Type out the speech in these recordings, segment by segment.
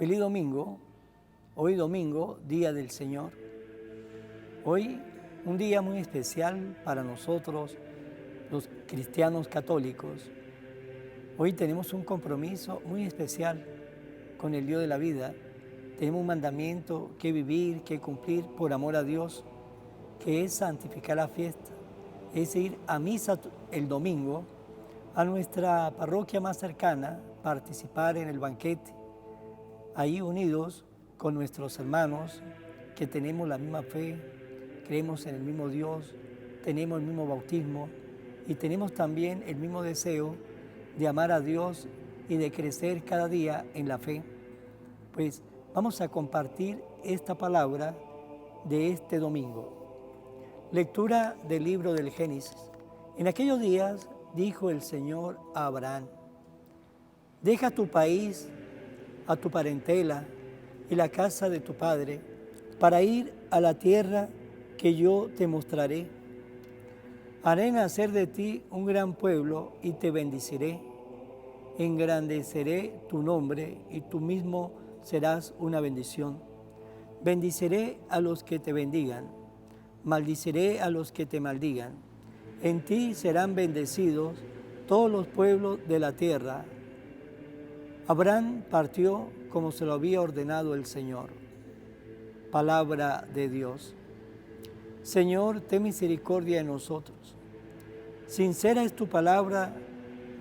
Feliz domingo, hoy domingo, Día del Señor. Hoy un día muy especial para nosotros, los cristianos católicos. Hoy tenemos un compromiso muy especial con el Dios de la vida. Tenemos un mandamiento que vivir, que cumplir por amor a Dios, que es santificar la fiesta, es ir a misa el domingo, a nuestra parroquia más cercana, participar en el banquete, ahí unidos con nuestros hermanos que tenemos la misma fe, creemos en el mismo Dios, tenemos el mismo bautismo y tenemos también el mismo deseo de amar a Dios y de crecer cada día en la fe. Pues vamos a compartir esta palabra de este domingo. Lectura del libro del Génesis. En aquellos días dijo el Señor a Abraham: deja tu país, a tu parentela y la casa de tu padre, para ir a la tierra que yo te mostraré. Haré nacer de ti un gran pueblo y te bendeciré. Engrandeceré tu nombre y tú mismo serás una bendición. Bendiciré a los que te bendigan, maldiciré a los que te maldigan. En ti serán bendecidos todos los pueblos de la tierra. Abraham partió como se lo había ordenado el Señor. Palabra de Dios. Señor, ten misericordia de nosotros. Sincera es tu palabra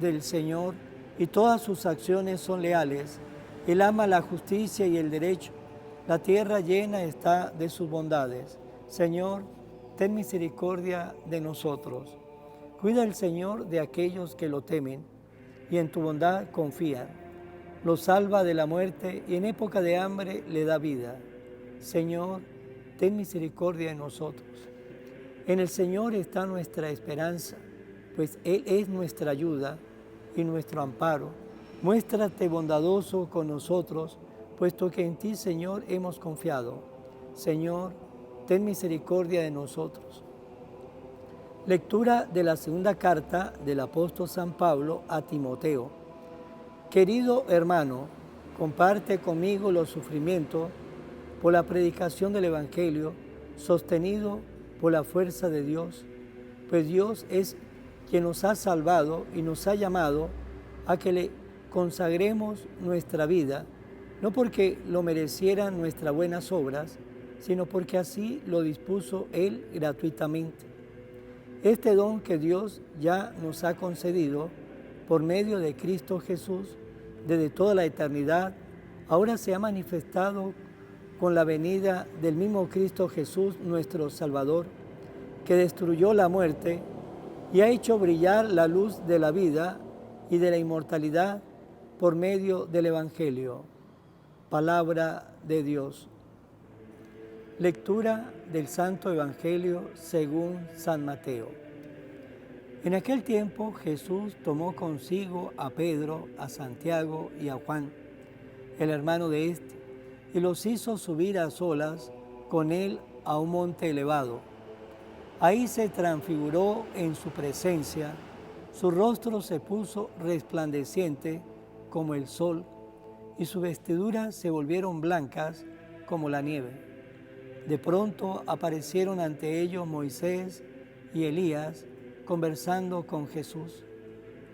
del Señor y todas sus acciones son leales. Él ama la justicia y el derecho. La tierra llena está de sus bondades. Señor, ten misericordia de nosotros. Cuida el Señor de aquellos que lo temen y en tu bondad confían. Lo salva de la muerte y en época de hambre le da vida. Señor, ten misericordia de nosotros. En el Señor está nuestra esperanza, pues Él es nuestra ayuda y nuestro amparo. Muéstrate bondadoso con nosotros, puesto que en ti, Señor, hemos confiado. Señor, ten misericordia de nosotros. Lectura de la segunda carta del apóstol San Pablo a Timoteo. Querido hermano, comparte conmigo los sufrimientos por la predicación del Evangelio, sostenido por la fuerza de Dios, pues Dios es quien nos ha salvado y nos ha llamado a que le consagremos nuestra vida, no porque lo merecieran nuestras buenas obras, sino porque así lo dispuso Él gratuitamente. Este don que Dios ya nos ha concedido por medio de Cristo Jesús, desde toda la eternidad, ahora se ha manifestado con la venida del mismo Cristo Jesús, nuestro Salvador, que destruyó la muerte y ha hecho brillar la luz de la vida y de la inmortalidad por medio del Evangelio. Palabra de Dios. Lectura del Santo Evangelio según San Mateo. En aquel tiempo Jesús tomó consigo a Pedro, a Santiago y a Juan, el hermano de éste, y los hizo subir a solas con él a un monte elevado. Ahí se transfiguró en su presencia, su rostro se puso resplandeciente como el sol, y sus vestiduras se volvieron blancas como la nieve. De pronto aparecieron ante ellos Moisés y Elías, conversando con Jesús.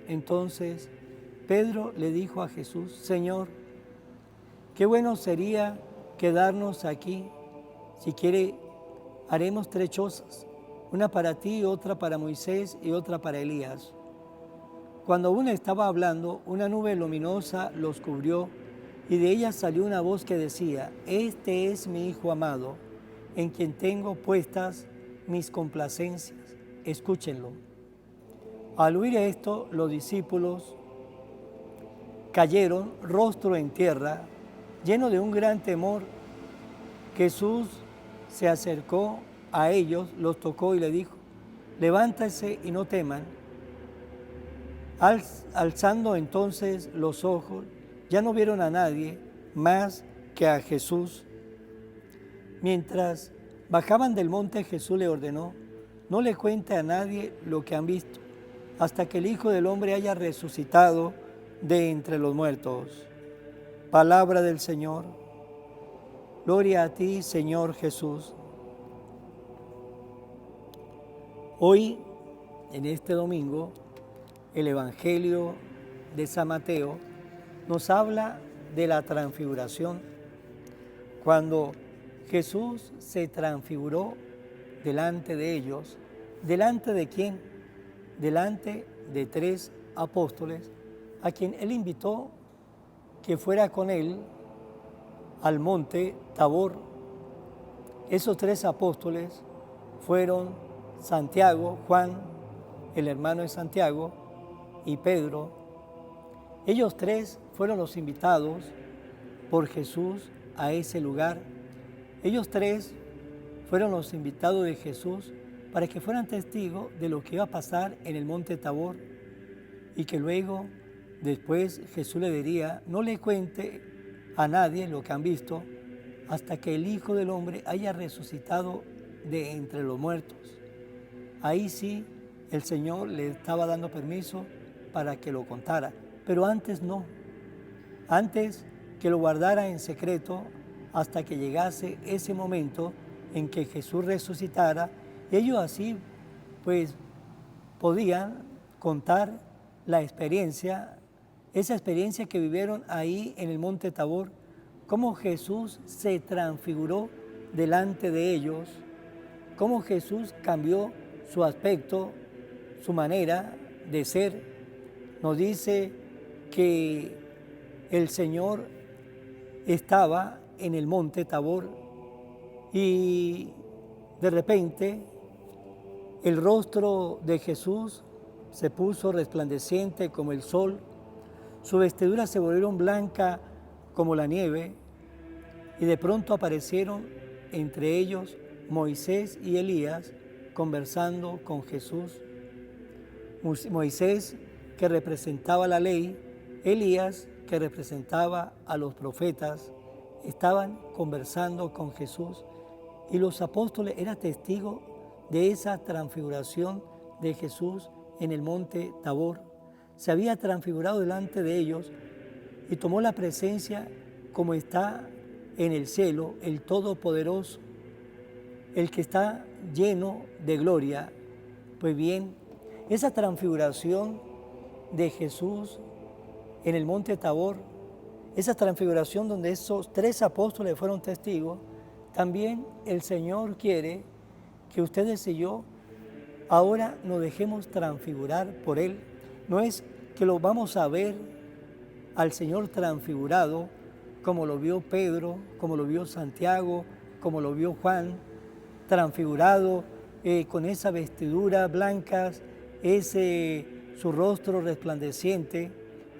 Entonces Pedro le dijo a Jesús: Señor, qué bueno sería quedarnos aquí. Si quiere, haremos 3 chozas, una para ti, otra para Moisés y otra para Elías. Cuando aún estaba hablando, una nube luminosa los cubrió y de ella salió una voz que decía: Este es mi Hijo amado, en quien tengo puestas mis complacencias. Escúchenlo. Al oír esto, los discípulos cayeron rostro en tierra, llenos de un gran temor. Jesús se acercó a ellos, los tocó y le dijo: levántense y no teman. Alzando entonces los ojos, ya no vieron a nadie más que a Jesús. Mientras bajaban del monte, Jesús le ordenó: no le cuente a nadie lo que han visto, hasta que el Hijo del Hombre haya resucitado de entre los muertos. Palabra del Señor. Gloria a ti, Señor Jesús. Hoy, en este domingo, el Evangelio de San Mateo nos habla de la transfiguración. Cuando Jesús se transfiguró delante de ellos, ¿delante de quién? Delante de 3 apóstoles, a quien él invitó que fuera con él al monte Tabor. Esos 3 apóstoles fueron Santiago, Juan, el hermano de Santiago, y Pedro. Ellos 3 fueron los invitados por Jesús a ese lugar. Ellos 3 fueron los invitados de Jesús para que fueran testigos de lo que iba a pasar en el monte Tabor, y que luego, después, Jesús le diría: no le cuente a nadie lo que han visto hasta que el Hijo del Hombre haya resucitado de entre los muertos. Ahí sí, el Señor le estaba dando permiso para que lo contara, pero antes no. Antes que lo guardara en secreto hasta que llegase ese momento en que Jesús resucitara. Ellos así pues podían contar la experiencia, esa experiencia que vivieron ahí en el monte Tabor, cómo Jesús se transfiguró delante de ellos, cómo Jesús cambió su aspecto, su manera de ser. Nos dice que el Señor estaba en el monte Tabor y de repente el rostro de Jesús se puso resplandeciente como el sol, sus vestiduras se volvieron blancas como la nieve, y de pronto aparecieron entre ellos Moisés y Elías conversando con Jesús. Moisés, que representaba la ley, Elías, que representaba a los profetas, estaban conversando con Jesús, y los apóstoles eran testigos de esa transfiguración de Jesús en el monte Tabor. Se había transfigurado delante de ellos y tomó la presencia como está en el cielo, el Todopoderoso, el que está lleno de gloria. Pues bien, esa transfiguración de Jesús en el monte Tabor, esa transfiguración donde esos 3 apóstoles fueron testigos, también el Señor quiere que ustedes y yo ahora nos dejemos transfigurar por Él. No es que lo vamos a ver al Señor transfigurado como lo vio Pedro, como lo vio Santiago, como lo vio Juan, transfigurado con esa vestidura blancas, su rostro resplandeciente,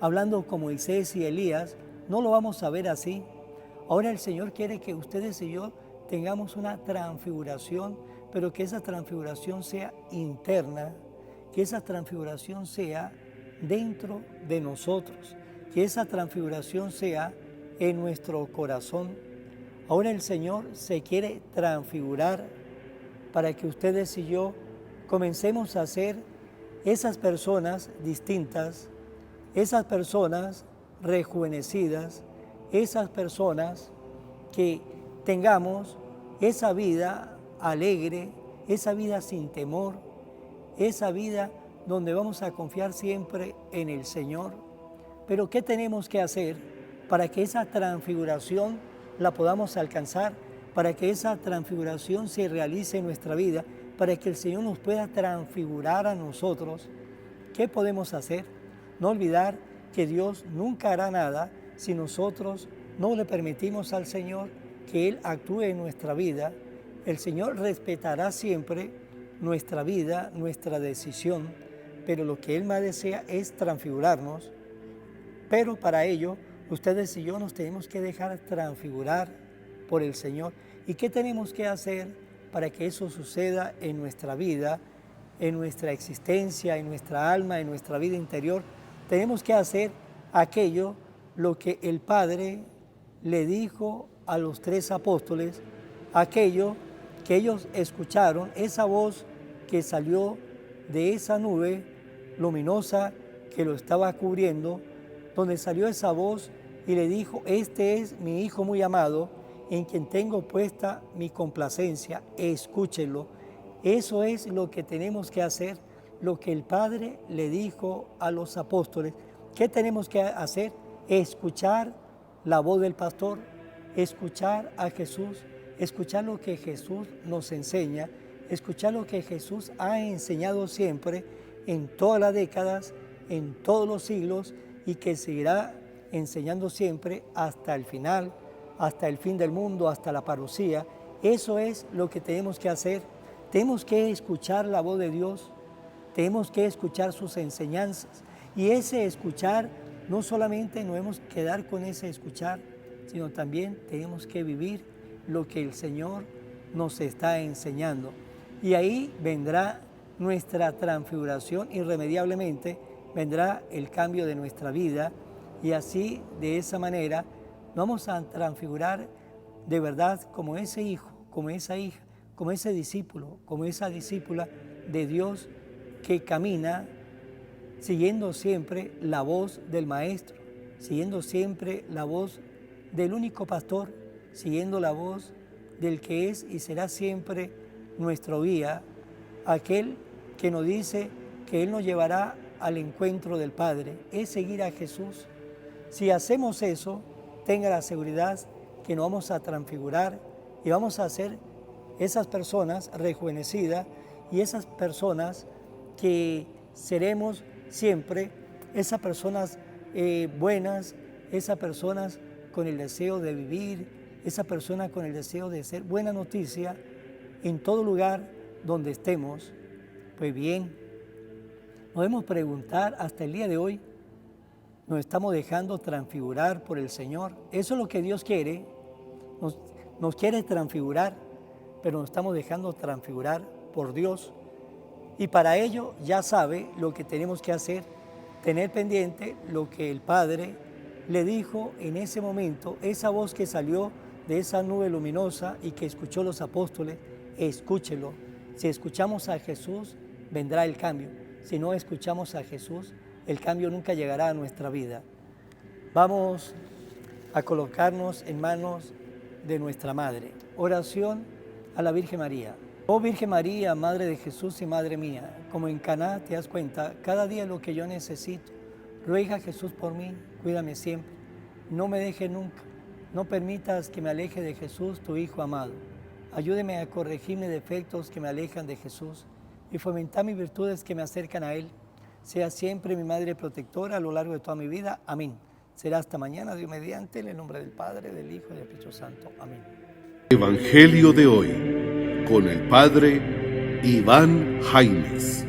hablando con Moisés y Elías. No lo vamos a ver así. Ahora el Señor quiere que ustedes y yo tengamos una transfiguración, pero que esa transfiguración sea interna, que esa transfiguración sea dentro de nosotros, que esa transfiguración sea en nuestro corazón. Ahora el Señor se quiere transfigurar para que ustedes y yo comencemos a ser esas personas distintas, esas personas rejuvenecidas, esas personas que tengamos esa vida alegre, esa vida sin temor, esa vida donde vamos a confiar siempre en el Señor. Pero ¿qué tenemos que hacer para que esa transfiguración la podamos alcanzar? Para que esa transfiguración se realice en nuestra vida, para que el Señor nos pueda transfigurar a nosotros. ¿Qué podemos hacer? No olvidar que Dios nunca hará nada si nosotros no le permitimos al Señor que Él actúe en nuestra vida. El Señor respetará siempre nuestra vida, nuestra decisión, pero lo que Él más desea es transfigurarnos. Pero para ello, ustedes y yo nos tenemos que dejar transfigurar por el Señor. ¿Y qué tenemos que hacer para que eso suceda en nuestra vida, en nuestra existencia, en nuestra alma, en nuestra vida interior? Tenemos que hacer aquello lo que el Padre le dijo a los 3 apóstoles, aquello que ellos escucharon, esa voz que salió de esa nube luminosa que lo estaba cubriendo, donde salió esa voz y le dijo, este es mi Hijo muy amado, en quien tengo puesta mi complacencia, escúchenlo. Eso es lo que tenemos que hacer, lo que el Padre le dijo a los apóstoles. ¿Qué tenemos que hacer? Escuchar la voz del pastor, escuchar a Jesús, escuchar lo que Jesús nos enseña, escuchar lo que Jesús ha enseñado siempre en todas las décadas, en todos los siglos, y que seguirá enseñando siempre hasta el final, hasta el fin del mundo, hasta la parucía. Eso es lo que tenemos que hacer. Tenemos que escuchar la voz de Dios, tenemos que escuchar sus enseñanzas, y ese escuchar, no solamente nos debemos quedar con ese escuchar, sino también tenemos que vivir lo que el Señor nos está enseñando. Y ahí vendrá nuestra transfiguración irremediablemente, vendrá el cambio de nuestra vida, y así, de esa manera, vamos a transfigurar de verdad como ese hijo, como esa hija, como ese discípulo, como esa discípula de Dios que camina siguiendo siempre la voz del Maestro, siguiendo siempre la voz del único pastor, siguiendo la voz del que es y será siempre nuestro guía, aquel que nos dice que Él nos llevará al encuentro del Padre, es seguir a Jesús. Si hacemos eso, tenga la seguridad que nos vamos a transfigurar y vamos a ser esas personas rejuvenecidas y esas personas que seremos siempre, esas personas buenas, esas personas con el deseo de vivir, esa persona con el deseo de ser buena noticia en todo lugar donde estemos. Pues bien, nos debemos preguntar hasta el día de hoy, ¿nos estamos dejando transfigurar por el Señor? Eso es lo que Dios quiere, nos quiere transfigurar, pero nos estamos dejando transfigurar por Dios. Y para ello ya sabe lo que tenemos que hacer, tener pendiente lo que el Padre le dijo en ese momento, esa voz que salió de esa nube luminosa y que escuchó los apóstoles, escúchelo. Si escuchamos a Jesús, vendrá el cambio. Si no escuchamos a Jesús, el cambio nunca llegará a nuestra vida. Vamos a colocarnos en manos de nuestra Madre. Oración a la Virgen María. Oh Virgen María, Madre de Jesús y Madre mía, como en Caná te das cuenta, cada día lo que yo necesito. Ruega a Jesús por mí, cuídame siempre. No me deje nunca. No permitas que me aleje de Jesús, tu Hijo amado. Ayúdeme a corregir mis defectos que me alejan de Jesús y fomentar mis virtudes que me acercan a Él. Sea siempre mi Madre protectora a lo largo de toda mi vida. Amén. Será hasta mañana, Dios mediante, en el nombre del Padre, del Hijo y del Espíritu Santo. Amén. Evangelio de hoy, con el Padre Iván Jaimes.